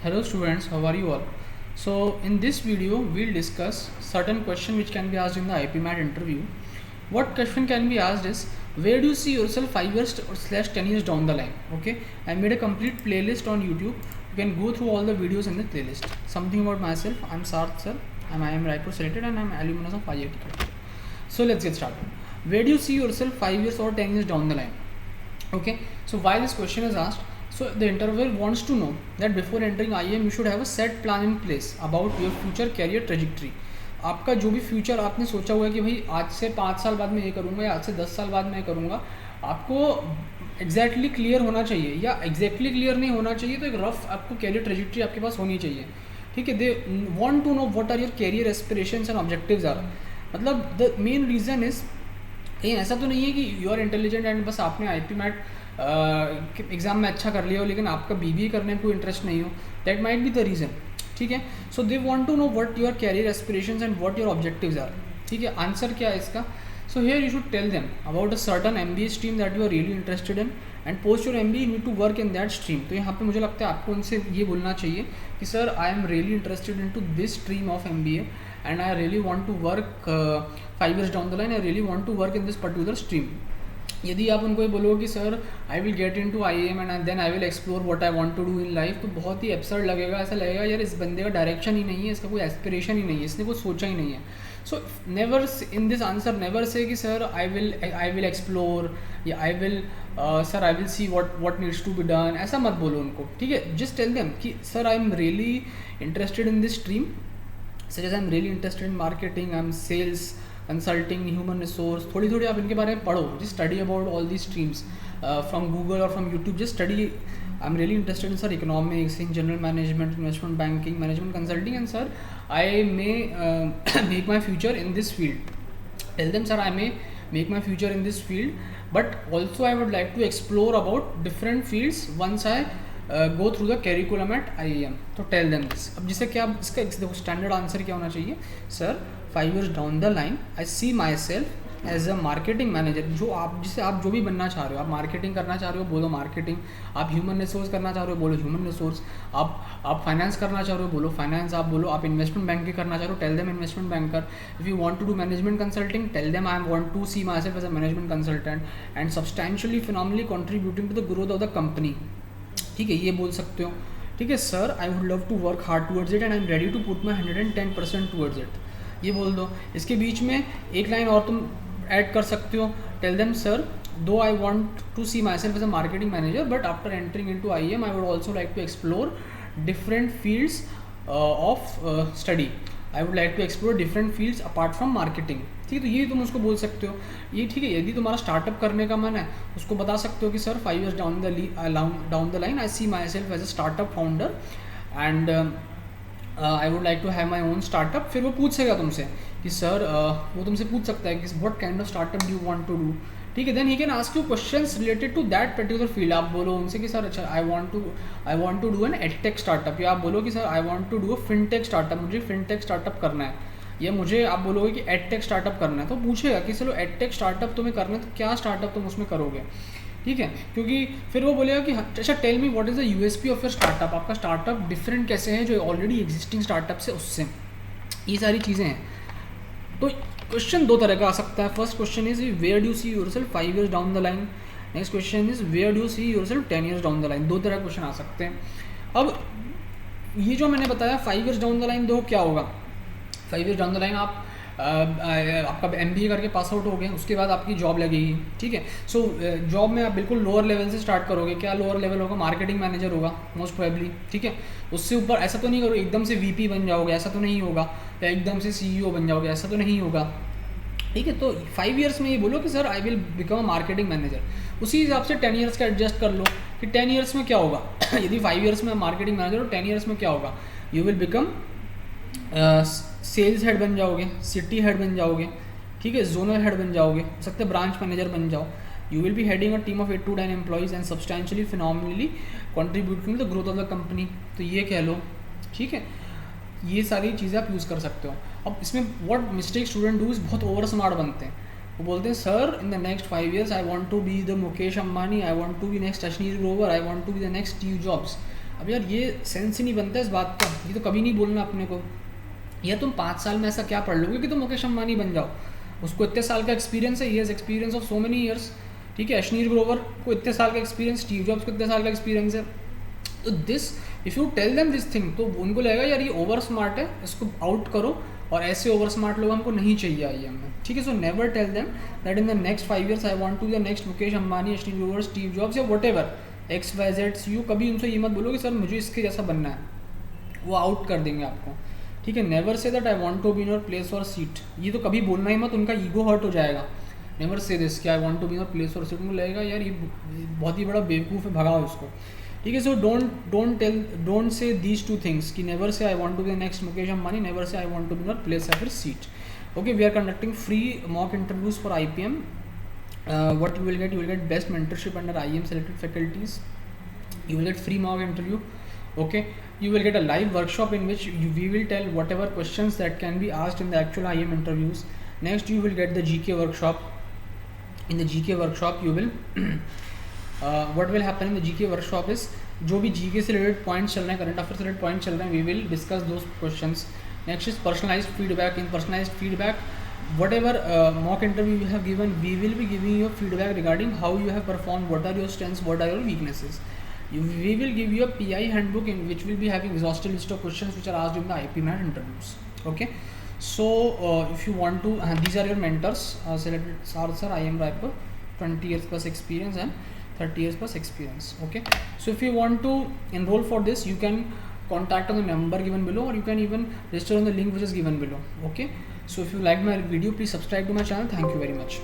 Hello students, how are you all? So in this video we'll discuss certain question which can be asked in the IPMAT interview. What question can be asked is, where do you see yourself 5 years slash 10 years down the line? Okay, I made a complete playlist on YouTube. You can go through all the videos in the playlist. Something about myself, I'm Sarth sir, I'm IIM Raipur selected and I'm alumnus of IIT. So let's get started. Where do you see yourself 5 years or 10 years down the line? Okay, so why this question is asked? So the interviewer wants to know that before entering IIM you should have a set plan in place about your future career trajectory. आपका जो भी future आपने सोचा हुआ है कि भाई आज से 5 साल बाद मैं ये करूँगा या आज से 10 साल बाद मैं ये करूँगा, आपको एग्जैक्टली क्लियर होना चाहिए या एग्जैक्टली क्लियर नहीं होना चाहिए, तो एक रफ आपको कैरियर ट्रेजेक्ट्री आपके पास होनी चाहिए. ठीक है, they want to know what are your career aspirations and objectives are. मतलब द मेन रीज़न इज, कहीं ऐसा तो नहीं है कि यू आर इंटेलिजेंट एंड बस आपने IPMAT एग्ज़ाम में अच्छा कर लिया हो लेकिन आपका BBA करने में कोई इंटरेस्ट नहीं हो. That might be the reason. ठीक है, so they want to know what your career aspirations and what your objectives are. ठीक है, आंसर क्या है इसका? So here you should tell them about a certain MBA stream that you are really interested in and post your MBA you need to work in that stream. तो यहाँ पे मुझे लगता है आपको उनसे ये बोलना चाहिए कि sir I am really interested in to this stream of MBA and I really want to work 5 years down the line. I really want to work in this particular stream. यदि आप उनको ये बोलोगे कि sir I will get in to IIM and then I will explore what I want to do in life, तो बहुत ही absurd लगेगा. ऐसा लगेगा यार इस बंदे का डायरेक्शन ही नहीं है, इसका कोई एस्पिरेशन ही नहीं है, इसने कुछ सोचा ही नहीं है. So never in this answer never say कि सर आई विल एक्सप्लोर या I will sir I will see what needs to be done. ऐसा मत बोलो उनको. ठीक है, जस्ट टेल देम कि sir I am really interested in this stream, such as I'm really interested in marketing, I'm sales, consulting, human resource. थोड़ी आप इनके बारे में पढ़ो. Just study about all these streams from Google or from YouTube. Just study. I'm really interested in sir economics, in general management, investment banking, management consulting, and sir I may make my future in this field. Tell them sir I may make my future in this field, but also I would like to explore about different fields once I go through the curriculum at IIM. तो tell them this. अब जिसे क्या इसका देखो standard answer क्या होना चाहिए? Sir 5 years down the line I see myself as a marketing manager. जो आप जिसे आप जो भी बनना चाह रहे हो, आप मार्केटिंग करना चाह रहे हो बोलो मार्केटिंग, आप ह्यूमन रिसोर्स करना चाह रहे हो बोलो ह्यूमन रिसोर्स, आप फाइनेंस करना चाह रहे हो बोलो फाइनेंस, आप बोलो आप इन्वेस्टमेंट बैंकिंग करना चाह रहे हो tell them investment banker. If you want to do management consulting tell them I want to see myself as a management consultant and substantially phenomenally contributing to the growth of the company. ठीक है, ये बोल सकते हो. ठीक है, sir I would love to work hard towards it and I am ready to put my 110% towards it. ये बोल दो. इसके बीच में एक लाइन और तुम ऐड कर सकते हो. Tell them sir though I want to see myself as a marketing manager but after entering in to IIM I would also like to explore different fields of study. I would like to explore different fields apart from marketing. ठीक है, तो ये तुम उसको बोल सकते हो. ये ठीक है, यदि तुम्हारा स्टार्टअप करने का मन है उसको बता सकते हो कि sir 5 years down the line I see myself as a startup founder and I would like to have my own startup. फिर वो पूछेगा तुमसे कि सर वो तुमसे पूछ सकता है कि what kind of startup do you want to do. ठीक है, then he can ask you questions related to that particular field. आप बोलो उनसे कि सर अच्छा I want to do an edtech startup, या आप बोलो कि sir I want to do a fintech startup, मुझे फिनटेक स्टार्टअप करना है, या मुझे आप बोलोगे कि एडटेक स्टार्टअप करना है. तो पूछेगा कि चलो एडटेक स्टार्टअप तुम्हें करना है तो क्या स्टार्टअप तुम उसमें करोगे. ठीक है, क्योंकि फिर वो बोलेगा कि अच्छा tell me what is the USP of your startup. आपका स्टार्टअप डिफरेंट कैसे है जो ऑलरेडी एग्जिस्टिंग स्टार्टअप से उससे. ये सारी चीज़ें हैं. तो क्वेश्चन दो तरह का आ सकता है. First question is where do you see yourself 5 years down the line. Next question is where do you see yourself 10 years down the line. दो तरह के क्वेश्चन आ सकते हैं. अब ये जो मैंने बताया 5 years डाउन द लाइन दो क्या होगा. 5 years डाउन द लाइन आप आपका MBA करके पास आउट हो गए, उसके बाद आपकी जॉब लगेगी. ठीक है, सो जॉब में आप बिल्कुल लोअर लेवल से स्टार्ट करोगे. क्या लोअर लेवल होगा? मार्केटिंग मैनेजर होगा मोस्ट प्रोबेबली. ठीक है, उससे ऊपर ऐसा तो नहीं करो एकदम से VP बन जाओगे, ऐसा तो नहीं होगा, या एकदम से CEO बन जाओगे, ऐसा तो नहीं होगा. ठीक है, तो 5 years में ये बोलो कि sir I will become a marketing manager. उसी हिसाब से 10 years का एडजस्ट कर लो कि 10 years में क्या होगा. यदि 5 years में मार्केटिंग मैनेजर हो 10 years में क्या होगा. You will become sales head बन जाओगे, सिटी हेड बन जाओगे. ठीक है, जोनल हेड बन जाओगे, हो सकता है ब्रांच मैनेजर बन जाओ. You will be heading a team of 8 to 10 employees and substantially phenomenally contributing to the growth of the company. तो ये कह लो. ठीक है, ये सारी चीज़ें आप यूज़ कर सकते हो. अब इसमें what mistake student do is बहुत ओवर स्मार्ट बनते हैं. वो बोलते हैं sir in the next 5 years I want to be the Mukesh Ambani, I want to be next Ashneer Grover, I want to be the next Steve Jobs. अब यार ये सेंस ही नहीं बनता इस बात का, ये तो कभी नहीं बोलना अपने को। या तुम 5 साल में ऐसा क्या पढ़ लोगे कि तुम मुकेश अंबानी बन जाओ। उसको इतने साल का एक्सपीरियंस है, he has experience of so many years, ठीक है। अश्नीर ग्रोवर को इतने साल का एक्सपीरियंस, स्टीव जॉब्स को इतने साल का एक्सपीरियंस है। तो this if you tell them this thing, तो उनको लगेगा यार ये ओवर स्मार्ट है, इसको आउट करो, और ऐसे ओवर स्मार्ट लोग हमको नहीं चाहिए IIM में, ठीक है। So never tell them that in the next 5 years I want to be the next Mukesh Ambani, Ashneer Grover, Steve Jobs या वट एवर XYZ। कभी उनसे ये मत बोलो कि सर मुझे इसके जैसा बनना है, वो आउट कर देंगे आपको, ठीक है। Never say that I want to be in your place और सीट, ये तो कभी बोलना ही मत, उनका ईगो हर्ट हो जाएगा। नेवर से दिस कि I want to be in your place और सीट, उनको लगेगा यार ये बहुत ही बड़ा बेवकूफ़ है, भगाओ इसको, ठीक है। So don't say these two things कि never say I want to be the next Mukesh Ambani, never say I want to be in your place या फिर seat. Okay, we are conducting free mock interviews for IPM. What you will get best mentorship under IIM selected faculties. You will get free mock interview. Okay, you will get a live workshop in which we will tell whatever questions that can be asked in the actual IIM interviews. Next, you will get the GK workshop. In the GK workshop, you will what will happen in the GK workshop is जो भी GK से related points चल रहे हैं, current affairs से related points चल रहे हैं, we will discuss those questions. Next is personalized feedback. In personalized feedback, whatever mock interview you have given, we will be giving you feedback regarding how you have performed, what are your strengths, what are your weaknesses. We will give you a PI handbook in which will be having exhaustive list of questions which are asked in the IPMAT interviews. Okay, so if you want to, these are your mentors selected sir IIM Raipur, 20 years plus experience and 30 years plus experience. Okay, so if you want to enroll for this, you can contact on the number given below, or you can even register on the link which is given below. Okay, so if you like my video, please subscribe to my channel. Thank you very much.